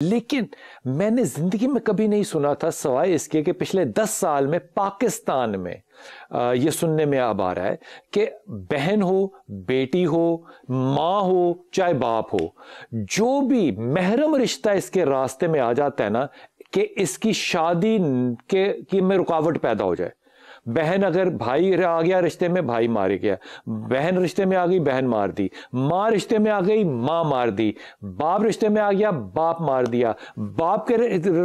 लेकिन मैंने जिंदगी में कभी नहीं सुना था सवाए इसके कि पिछले 10 साल में पाकिस्तान में ये सुनने में अब आ रहा है कि बहन हो, बेटी हो, माँ हो, चाहे बाप हो, जो भी महरम रिश्ता इसके रास्ते में आ जाता है ना, कि इसकी शादी की में रुकावट पैदा हो जाए। बहन अगर भाई आ गया रिश्ते में, भाई मार गया, बहन रिश्ते में आ गई, बहन मार दी, माँ रिश्ते में आ गई, माँ मार दी, बाप रिश्ते में आ गया, बाप मार दिया, बाप के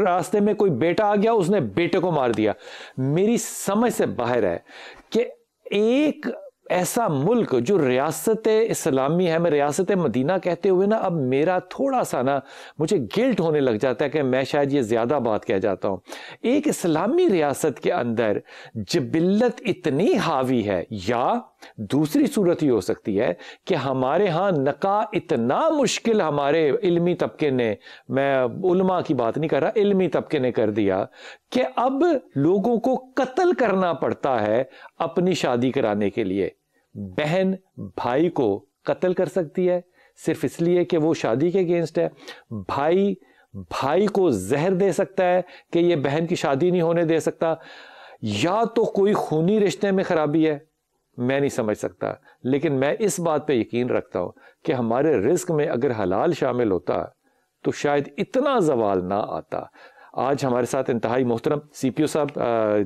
रास्ते में कोई बेटा आ गया, उसने बेटे को मार दिया। मेरी समझ से बाहर है कि एक ऐसा मुल्क जो रियासत इस्लामी है, मैं रियासत मदीना कहते हुए ना अब मेरा थोड़ा सा ना मुझे गिल्ट होने लग जाता है कि मैं शायद ये ज़्यादा बात कह जाता हूँ। एक इस्लामी रियासत के अंदर जिबिल्लत इतनी हावी है, या दूसरी सूरत ये हो सकती है कि हमारे यहाँ नका इतना मुश्किल हमारे इल्मी तबके ने, मैं उलमा की बात नहीं कर रहा, इल्मी तबके ने कर दिया कि अब लोगों को कत्ल करना पड़ता है अपनी शादी कराने के लिए। बहन भाई को कत्ल कर सकती है सिर्फ इसलिए कि वो शादी के अगेंस्ट है। भाई भाई को जहर दे सकता है कि ये बहन की शादी नहीं होने दे सकता। या तो कोई खूनी रिश्ते में खराबी है, मैं नहीं समझ सकता, लेकिन मैं इस बात पे यकीन रखता हूं कि हमारे रिस्क में अगर हलाल शामिल होता तो शायद इतना जवाल ना आता। आज हमारे साथ इंतहाई मोहतरम सीपीओ साहब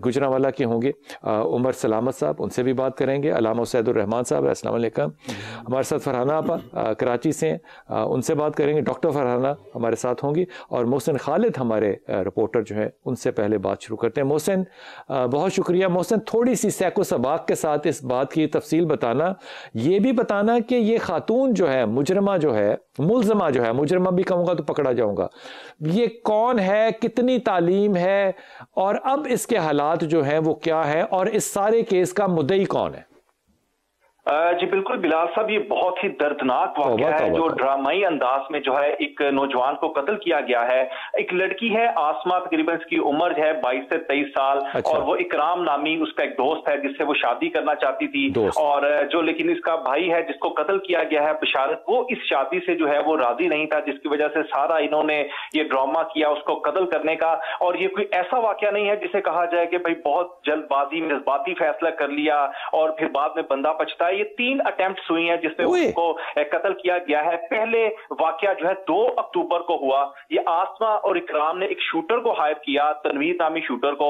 गुजरांवाला के होंगे, उमर सलामत साहब, उनसे भी बात करेंगे। अलामा सैदुर रहमान साहब, अस्सलाम वालेकुम। हमारे साथ फरहाना आपा कराची से, उनसे बात करेंगे। डॉक्टर फरहाना हमारे साथ होंगी, और मोहसिन खालिद हमारे रिपोर्टर जो है, उनसे पहले बात शुरू करते हैं। मोहसिन, बहुत शुक्रिया। मोहसिन, थोड़ी सी सैको सबाक के साथ इस बात की तफसील बताना, ये भी बताना कि ये खातून जो है, मुजरमा जो है, मुलजमा जो है, मुजरमा भी कहूँगा तो पकड़ा जाऊँगा, ये कौन है, कितनी तालीम है, और अब इसके हालात जो हैं वो क्या है, और इस सारे केस का मुद्दई कौन है? जी बिल्कुल बिलाल साहब, ये बहुत ही दर्दनाक वाकया है जो ड्रामाई अंदाज में जो है एक नौजवान को कत्ल किया गया है। एक लड़की है आसमा, तकरीबन इसकी उम्र है 22 से 23 साल। अच्छा। और वो इकराम नामी उसका एक दोस्त है जिससे वो शादी करना चाहती थी, और जो लेकिन इसका भाई है जिसको कत्ल किया गया है बशारत, वो इस शादी से जो है वो राजी नहीं था, जिसकी वजह से सारा इन्होंने ये ड्रामा किया उसको कत्ल करने का। और ये कोई ऐसा वाकया नहीं है जिसे कहा जाए कि भाई बहुत जल्दबाजी में जज्बाती फैसला कर लिया और फिर बाद में बंदा पछताए। ये 3 अटेम्प्ट्स हुई हैं जिसमें उसको कत्ल किया गया है। पहले वाकया जो है 2 अक्टूबर को हुआ। ये आसमा और इकराम ने एक शूटर को हायर किया, तनवीर नामी शूटर को,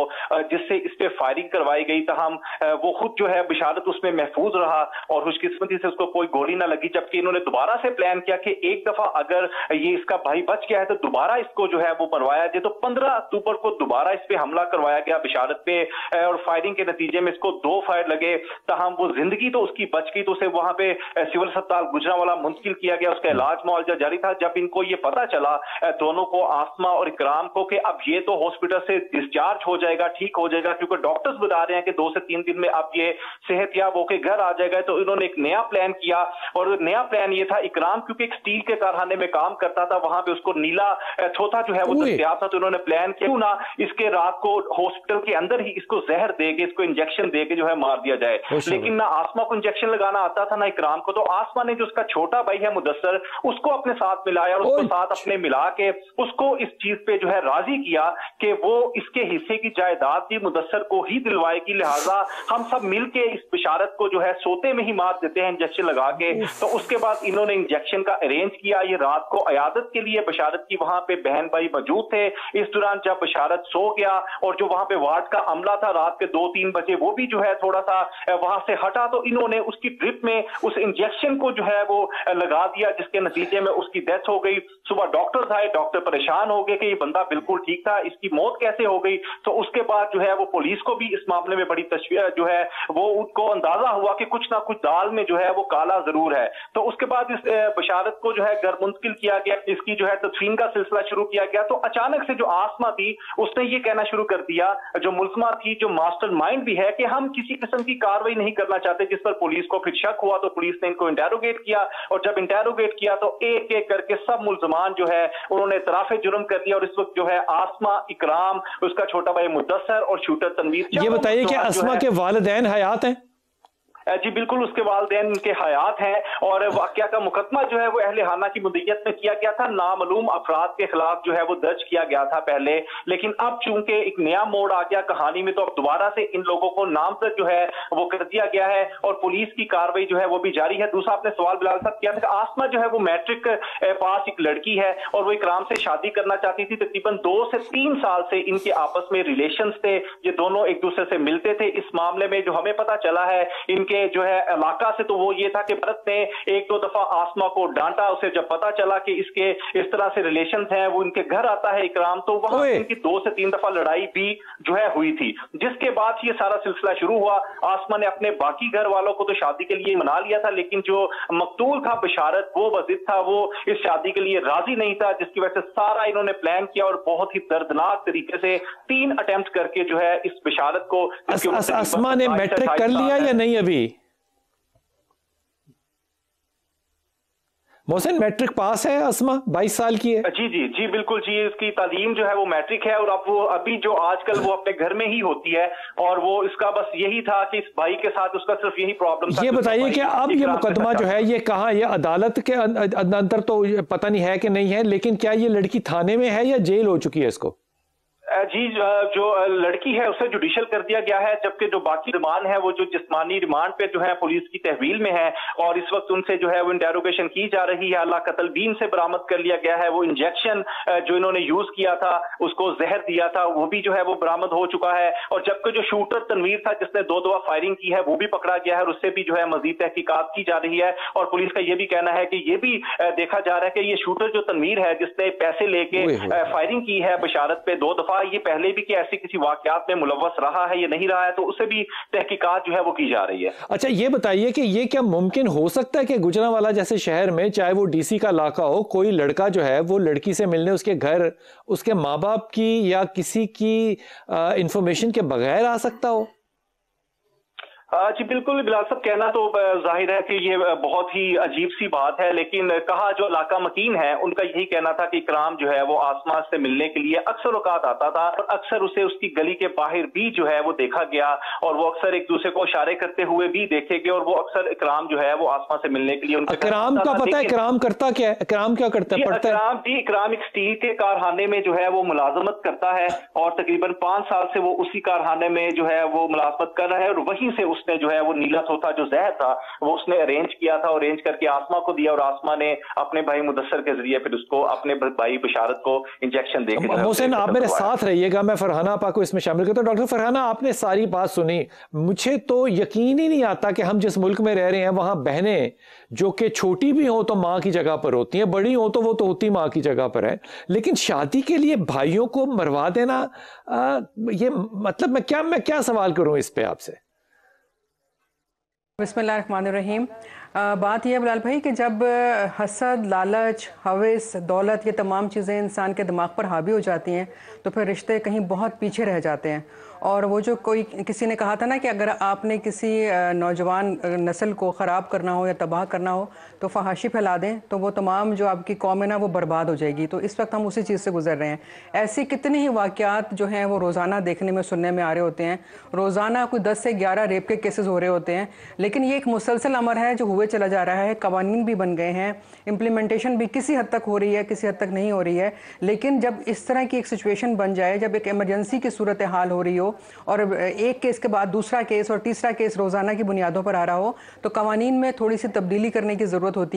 जिससे इस पे फायरिंग करवाई गई। तहम वो खुद जो है बशारत उसमें महफूज रहा और खुशकिस्मती से उसको कोई गोली ना लगी। जबकि इन्होंने दोबारा से प्लान किया कि एक दफा अगर ये इसका भाई बच गया है तो दोबारा इसको जो है वो मरवाया जाए। तो 15 अक्टूबर को दोबारा इस पे हमला करवाया गया बशारत पे, और फायरिंग के नतीजे में इसको 2 फायर लगे। तहम वो जिंदगी तो उसकी बच गई, तो उसे वहां पे सिविल अस्पताल गुजरांवाला मुंतकिल किया गया, उसका इलाज मुआवजा जारी था। जब इनको ये पता चला दोनों को, आसमा और इकराम को, कि अब ये तो हॉस्पिटल से डिस्चार्ज हो जाएगा, ठीक हो जाएगा, क्योंकि डॉक्टर्स बता रहे हैं कि 2 से 3 दिन में अब ये सेहतयाब होकर घर आ जाएगा। तो इन्होंने एक नया प्लान किया, और नया प्लान ये था, इकराम क्योंकि एक स्टील के कारखाने में काम करता था, वहां पे उसको नीला थोथा जो है वो दस्तयाब था। तो उन्होंने प्लान किया क्यों ना इसके रात को हॉस्पिटल के अंदर ही इसको जहर दे के, इसको इंजेक्शन दे के जो है मार दिया जाए। लेकिन ना आसमा को इंजेक्शन लगाना आता था ना इकराम को। तो आसमा ने जो उसका छोटा भाई है मुदस्सर, उसको अपने साथ मिलाया और उसको साथ अपने मिला के उसको इस चीज पे जो है राजी किया कि वो इसके हिस्से की जायदाद भी मुदस्सर को ही दिलवाएगी, लिहाजा हम सब मिलके इस बिशारत को जो है सोते में ही मार देते हैं इंजेक्शन लगा के। तो उसके बाद इन्होंने इंजेक्शन का अरेंज किया। ये रात को अयादत के लिए बिशारत की वहां पे बहन भाई मौजूद थे। इस दौरान जब बिशारत सो गया और जो वहां पे वार्ड का अमला था रात के 2-3 बजे, वो भी जो है थोड़ा सा वहां से हटा, तो इन्होंने उसकी ड्रिप में उस इंजेक्शन को जो है वो लगा दिया, जिसके नतीजे में उसकी डेथ हो गई। सुबह डॉक्टर्स आए, डॉक्टर परेशान हो गए कि ये बंदा बिल्कुल ठीक था, इसकी मौत कैसे हो गई। तो उसके बाद जो है वो पुलिस को भी इस मामले में बड़ी तशवीर जो है वो उनको अंदाजा हुआ कि कुछ ना कुछ दाल में जो है वो काला जरूर है। तो उसके बाद इस बशारत को जो है घर मुंतकिल किया गया, इसकी जो है तदफीन का सिलसिला शुरू किया गया। तो अचानक से जो आसमा थी उसने ये कहना शुरू कर दिया, जो मुल्ज़मा थी, जो मास्टर माइंड भी है, कि हम किसी किस्म की कार्रवाई नहीं करना चाहते। जिस पर पुलिस को फिर शक हुआ तो पुलिस ने इनको इंटेरोगेट किया, और जब इंटेरोगेट किया तो एक एक करके सब मुल्ज़मान जो है उन्होंने इतराफ़े जुर्म कर दिया। और इस वक्त जो है आसमा, इकराम, उसका छोटा भाई मुदस्सर और शूटर तनवीर। ये बताइए कि आसमा के वालिदैन हयात हैं? जी बिल्कुल, उसके वालिदैन उनके हयात हैं और वाकया का मुकदमा जो है वो अहले हाना की मुद्दत में किया गया था। नामालूम अफराद के खिलाफ जो है वो दर्ज किया गया था पहले, लेकिन अब चूंकि एक नया मोड़ आ गया कहानी में, तो अब दोबारा से इन लोगों को नामजद जो है वो कर दिया गया है और पुलिस की कार्रवाई जो है वो भी जारी है। दूसरा आपने सवाल बिलाल साहब किया था, आसमा जो है वो मैट्रिक पास एक लड़की है और वो इकराम से शादी करना चाहती थी। तकरीबन 2 से 3 साल से इनके आपस में रिलेशंस थे, ये दोनों एक दूसरे से मिलते थे। इस मामले में जो हमें पता चला है इनके जो है इलाका से, तो वो ये था कि भरत ने 1-2 दफा आसमा को डांटा। उसे जब पता चला कि इसके इस तरह से रिलेशंस हैं, वो इनके घर आता है इकराम, तो वहां इनकी 2 से 3 दफा लड़ाई भी जो है हुई थी, जिसके बाद ये सारा सिलसिला शुरू हुआ। आसमा ने अपने बाकी घर वालों को तो शादी के लिए मना लिया था, लेकिन जो मकतूल था बिशारत, वो वजिद था, वो इस शादी के लिए राजी नहीं था, जिसकी वजह से सारा इन्होंने प्लान किया और बहुत ही दर्दनाक तरीके से 3 अटेम्प्ट करके जो है इस बिशारत को। आसमा ने मैट्रिक कर लिया या नहीं अभी? मोहसिन, मैट्रिक पास है आसमा, 22 साल की है। जी जी जी बिल्कुल जी, इसकी तालीम जो है वो मैट्रिक है और अब वो अभी जो आजकल वो अपने घर में ही होती है और वो इसका बस यही था कि इस भाई के साथ उसका सिर्फ यही प्रॉब्लम था। ये बताइए कि अब ये मुकदमा जो है ये कहाँ, ये अदालत के अंदर तो पता नहीं है कि नहीं है, लेकिन क्या ये लड़की थाने में है या जेल हो चुकी है इसको? जी, जो लड़की है उसे जुडिशियल कर दिया गया है, जबकि जो बाकी रिमांड है वो जो जिस्मानी रिमांड पे जो है पुलिस की तहवील में है और इस वक्त उनसे जो है वो इंटेरोगेशन की जा रही है। अल्लाह कत्ल बीन से बरामद कर लिया गया है। वो इंजेक्शन जो इन्होंने यूज किया था, उसको जहर दिया था, वो भी जो है वो बरामद हो चुका है। और जबकि जो शूटर तनवीर था जिसने 2 दफा फायरिंग की है, वो भी पकड़ा गया है और उससे भी जो है मजीद तहकीकात की जा रही है। और पुलिस का ये भी कहना है कि ये भी देखा जा रहा है कि ये शूटर जो तनवीर है जिसने पैसे लेके फायरिंग की है बिशारत पे 2 दफा, ये पहले भी कि ऐसी किसी वाकयात में मुलव्वस रहा है या नहीं रहा है, तो उसे भी तहकीकात जो है वो की जा रही है। अच्छा, ये बताइए कि ये क्या मुमकिन हो सकता है कि गुजरांवाला जैसे शहर में, चाहे वो डीसी का इलाका हो, कोई लड़का जो है वो लड़की से मिलने उसके घर उसके माँ बाप की या किसी की इंफॉर्मेशन के बगैर आ सकता हो? जी बिल्कुल बिलाल साहब, कहना तो जाहिर है कि ये बहुत ही अजीब सी बात है, लेकिन कहा जो इलाका मकीन है उनका यही कहना था कि इकराम जो है वो आसमा से मिलने के लिए अक्सर औकात आता था और अक्सर उसे उसकी गली के बाहर भी जो है वो देखा गया और वो अक्सर एक दूसरे को इशारे करते हुए भी देखे गए और वो अक्सर इकराम जो है वो आसमा से मिलने के लिए उनके इकराम का पता है इकराम करता क्या है? इकराम क्या करता है? इकराम एक स्टील के कारखाने में जो है वो मुलाजमत करता है और तकरीबन 5 साल से वो उसी कारखाने में जो है वो मुलाजमत कर रहा है और वहीं से उसने जो है वो नीला सोथा जो जहर था वो उसने अरेंज किया था, अरेंज करके आसमा को दिया और आसमा ने अपने भाई मुदस्सर के जरिए फिर उसको अपने भाई बिशारत को इंजेक्शन देकर। मोहसिन, आप मेरे साथ रहिएगा, मैं फरहाना आपा को इसमें शामिल करता हूं। डॉक्टर फरहाना, आपने सारी बात सुनी, मुझे तो यकीन ही नहीं आता कि हम जिस मुल्क में रह रहे हैं वहां बहनें जो कि छोटी भी हो तो माँ की जगह पर होती हैं, बड़ी हो तो वो तो होती माँ की जगह पर है, लेकिन शादी के लिए भाइयों को मरवा देना, ये मतलब मैं क्या सवाल करूं इस पे आपसे? बिस्मिल्लाहिर्रहमानिर्रहीम। बात यह है बिलाल भाई कि जब हसद, लालच, हवस, दौलत, ये तमाम चीज़ें इंसान के दिमाग पर हावी हो जाती हैं तो फिर रिश्ते कहीं बहुत पीछे रह जाते हैं। और वो जो कोई किसी ने कहा था ना कि अगर आपने किसी नौजवान नस्ल को ख़राब करना हो या तबाह करना हो तो फहाशी फैला दें तो वो तमाम जो आपकी कौम है ना वो बर्बाद हो जाएगी। तो इस वक्त हम उसी चीज़ से गुजर रहे हैं। ऐसी कितनी ही वाक़यात जो हैं वो रोज़ाना देखने में सुनने में आ रहे होते हैं। रोज़ाना कोई 10 से 11 रेप के केसेस हो रहे होते हैं, लेकिन ये एक मुसलसल अमर है जो हुए चला जा रहा है। कवानीन भी बन गए हैं, इम्प्लीमेंटेशन भी किसी हद तक हो रही है, किसी हद तक नहीं हो रही है। लेकिन जब इस तरह की एक सिचुएशन बन जाए, जब एक इमरजेंसी की सूरत हाल हो रही हो और एक केस के बाद दूसरा केस और तीसरा केस रोज़ाना की बुनियादों पर आ रहा हो, तो कवानीन में थोड़ी सी तब्दीली करने की ज़रूरत होती है।